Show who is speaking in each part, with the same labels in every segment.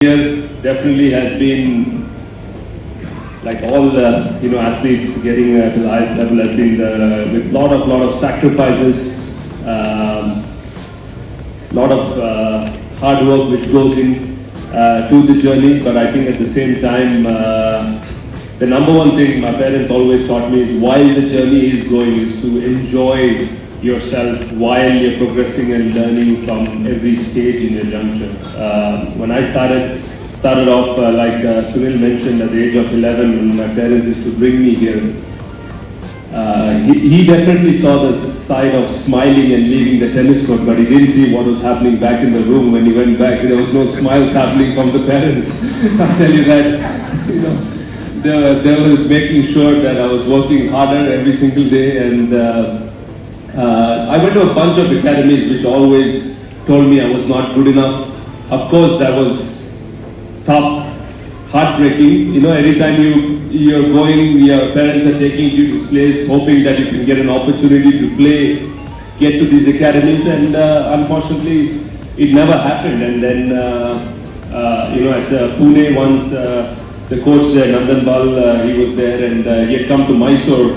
Speaker 1: Here definitely has been, like all the athletes getting to the highest level, has been with lot of sacrifices, lot of hard work which goes in to the journey. But I think at the same time, the number one thing my parents always taught me is, while the journey is going, is to enjoy yourself while you're progressing and learning from every stage in your juncture. When I started off, like Sunil mentioned, at the age of 11, when my parents used to bring me here, he definitely saw the side of smiling and leaving the tennis court, but he didn't see what was happening back in the room. When he went back, there was no smiles happening from the parents. I'll tell you that, they were making sure that I was working harder every single day. And I went to a bunch of academies which always told me I was not good enough. Of course, that was tough, heartbreaking. Every time you're going, your parents are taking you to this place, hoping that you can get an opportunity to play, get to these academies, and unfortunately, it never happened. And then, at Pune once, the coach there, Nandan Bal, he was there, and he had come to Mysore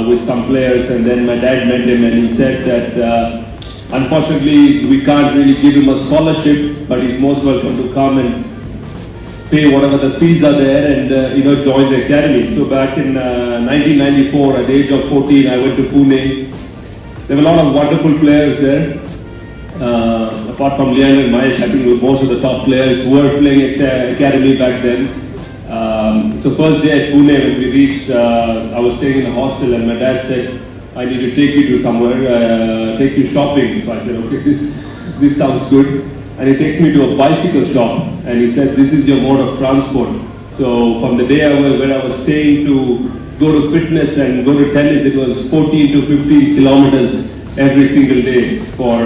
Speaker 1: with some players, and then my dad met him, and he said that unfortunately we can't really give him a scholarship, but he's most welcome to come and pay whatever the fees are there, and join the academy. So back in 1994, at the age of 14, I went to Pune. There were a lot of wonderful players there. Apart from Liang and Mahesh, I think it was most of the top players who were playing at academy back then. So first day at Pune, when we reached, I was staying in a hostel, and my dad said, I need to take you to somewhere, take you shopping. So I said, okay, this sounds good. And he takes me to a bicycle shop, and he said, this is your mode of transport. So from the day where I was staying to go to fitness and go to tennis, it was 14 to 15 kilometers every single day for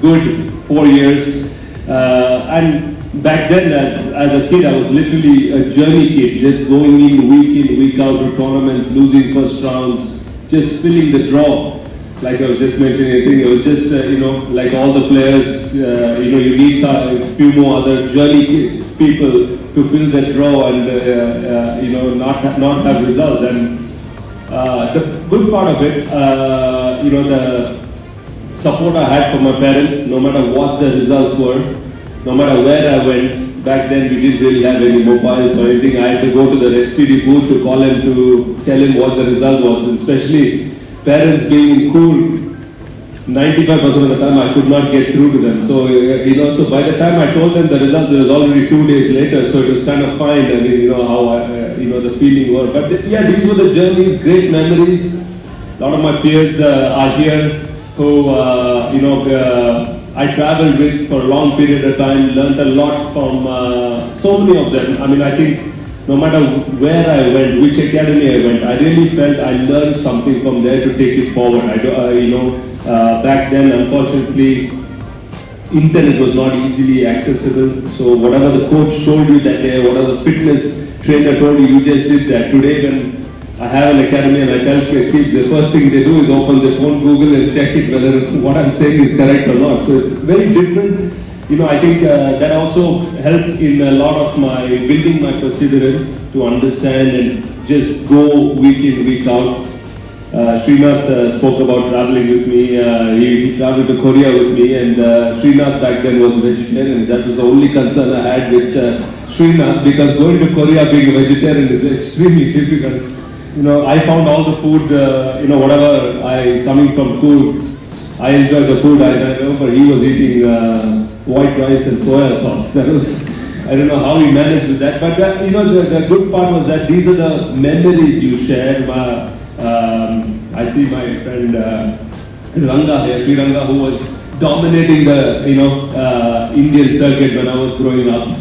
Speaker 1: good 4 years. And back then, as a kid, I was literally a journey kid, just going in, week out to tournaments, losing first rounds, just filling the draw. Like I was just mentioning, I think it was just, like all the players, you need a few more other journey people to fill that draw and, not have results. And the good part of it, the support I had from my parents, no matter what the results were, no matter where I went. Back then we didn't really have any mobiles or anything. I had to go to the STD booth to call him to tell him what the result was, and especially parents being cool, 95% of the time I could not get through to them. So, so by the time I told them the results, it was already 2 days later, so it was kind of fine. I mean, how the feeling was. But yeah, these were the journeys, great memories. A lot of my peers are here who, I traveled with for a long period of time, learned a lot from so many of them. I mean, I think no matter where I went, which academy I went, I really felt I learned something from there to take it forward. Back then, unfortunately, internet was not easily accessible. So whatever the coach told you that day, whatever the fitness trainer told you, you just did that. Today, when I have an academy and I tell kids, the first thing they do is open their phone, Google, and check it whether what I'm saying is correct or not. So it's very different. I think that also helped in a lot of building my perseverance to understand and just go week in, week out. Srinath spoke about traveling with me. He traveled to Korea with me, and Srinath back then was vegetarian. That was the only concern I had with Srinath, because going to Korea being a vegetarian is extremely difficult. I found all the food, whatever coming from school, I enjoyed the food. I remember he was eating white rice and soya sauce. That was, I don't know how he managed with that. But the good part was that these are the memories you shared. I see my friend Ranga here, Sri Ranga, who was dominating the Indian circuit when I was growing up.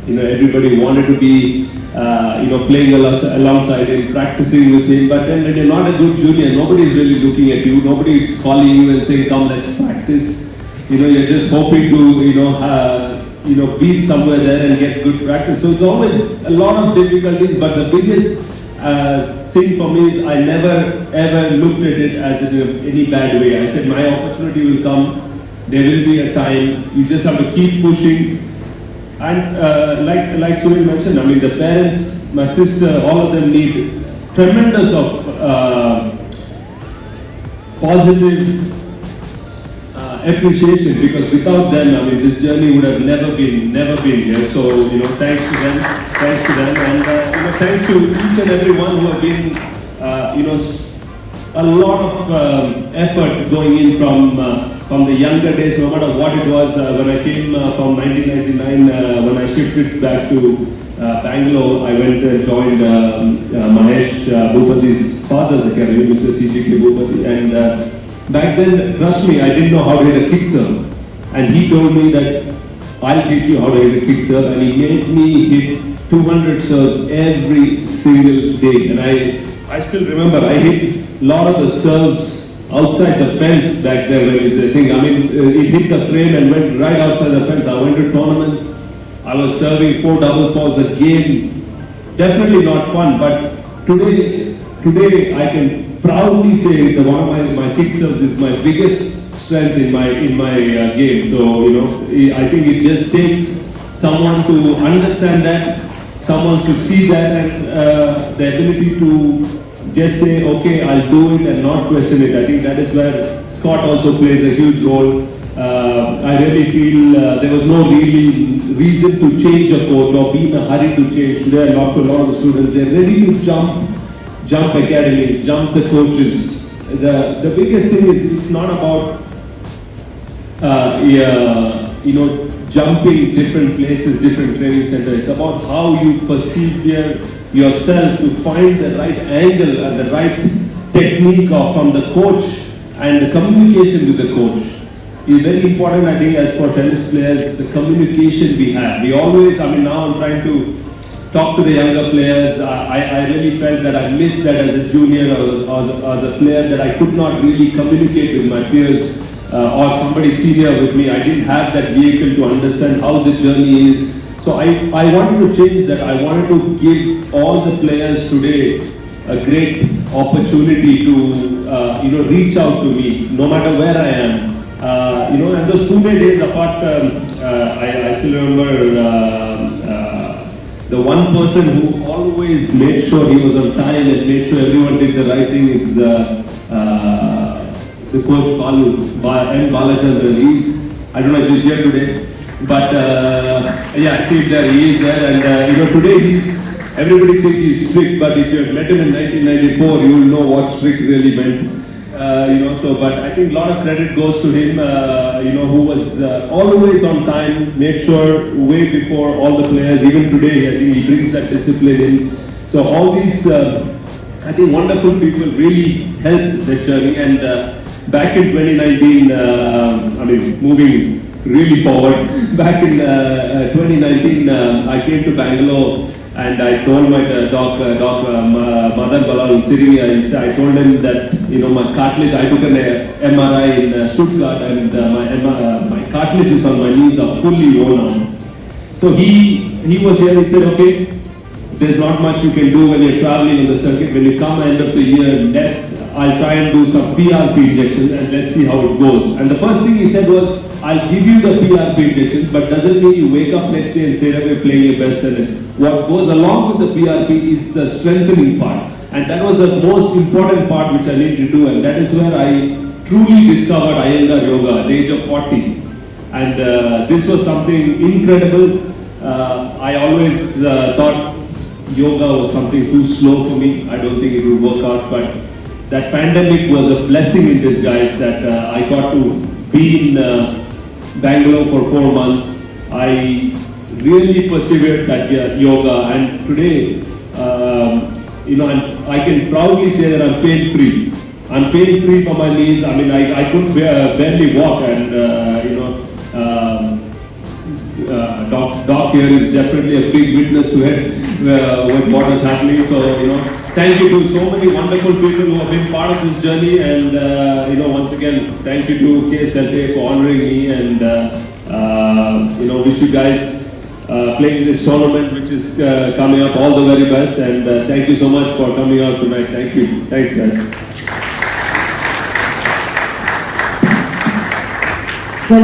Speaker 1: Everybody wanted to be playing alongside him, practicing with him. But then when you're not a good junior, nobody is really looking at you. Nobody is calling you and saying, "Come, let's practice." You're just hoping to be somewhere there and get good practice. So it's always a lot of difficulties. But the biggest thing for me is I never ever looked at it as in any bad way. I said my opportunity will come. There will be a time. You just have to keep pushing. And like Sunil mentioned, I mean the parents, my sister, all of them need tremendous of positive appreciation, because without them, I mean, this journey would have never been here. So, you know, thanks to them, and you know, thanks to each and everyone who have been, you know, a lot of effort going in from the younger days, no matter what it was. When I came from 1999, when I shifted back to Bangalore, I went and joined Mahesh Bhupati's father's academy, Mr. C.G.K. Bhupati, and back then, trust me, I didn't know how to hit a kick serve. And he told me that I'll teach you how to hit a kick serve, and he made me hit 200 serves every single day. And I still remember, I hit a lot of the serves outside the fence back there when it's a thing. I mean, it hit the frame and went right outside the fence. I went to tournaments, I was serving 4 double faults a game. Definitely not fun, but today I can proudly say that one of my kick serves is my biggest strength in my game. So, you know, I think it just takes someone to understand that, someone to see that, and the ability to just say, okay, I'll do it and not question it. I think that is where Scott also plays a huge role. I really feel there was no really reason to change a coach or be in a hurry to change. Today I talk to a lot of the students, they're ready to jump academies, jump the coaches. The biggest thing is it's not about you know, jumping different places, different training centers. It's about how you persevere yourself to find the right angle and the right technique from the coach, and the communication with the coach is very important. I think as for tennis players, the communication we have. We always, I mean, now I'm trying to talk to the younger players. I really felt that I missed that as a junior or as a player, that I could not really communicate with my peers or somebody senior with me. I didn't have that vehicle to understand how the journey is. So I wanted to change that. I wanted to give all the players today a great opportunity to you know, reach out to me no matter where I am. You know, and those 2 days apart, I still remember the one person who always made sure he was on time and made sure everyone did the right thing is the coach M. Balachandran. I don't know if he's here today, but yeah, I see that he is there, and you know, today everybody thinks he's strict, but if you had met him in 1994, you will know what strict really meant. You know, so, but I think a lot of credit goes to him, you know, who was always on time, made sure way before all the players. Even today, I think he brings that discipline in. So all these, I think, wonderful people really helped that journey. And back in 2019, I mean, moving really forward, back in 2019, I came to Bangalore. And I told my doc, Madan Balal Siriya, I told him that, you know, my cartilage, I took an MRI in Stuttgart, and my cartilages on my knees are fully worn out. So he was here, he said, okay, there's not much you can do when you're traveling on the circuit. When you come end of the year, I'll try and do some PRP injections and let's see how it goes. And the first thing he said was, I'll give you the PRP injections, but doesn't mean you wake up next day and straight away playing your best tennis. What goes along with the PRP is the strengthening part. And that was the most important part which I need to do. And that is where I truly discovered Iyengar Yoga at the age of 40. And this was something incredible. I always thought yoga was something too slow for me. I don't think it would work out, but that pandemic was a blessing in disguise that I got to be in Bangalore for 4 months. I really persevered that yoga, and today, you know, I can proudly say that I'm pain-free. I'm pain-free for my knees. I mean, I could barely walk, and you know, Doc here is definitely a big witness to it, with what is happening. So, you know, thank you to so many wonderful people who have been part of this journey, and you know, once again, thank you to KSLTA for honoring me, and you know, wish you guys playing this tournament which is coming up all the very best, and thank you so much for coming out tonight. Thank you. Thanks, guys.
Speaker 2: Well,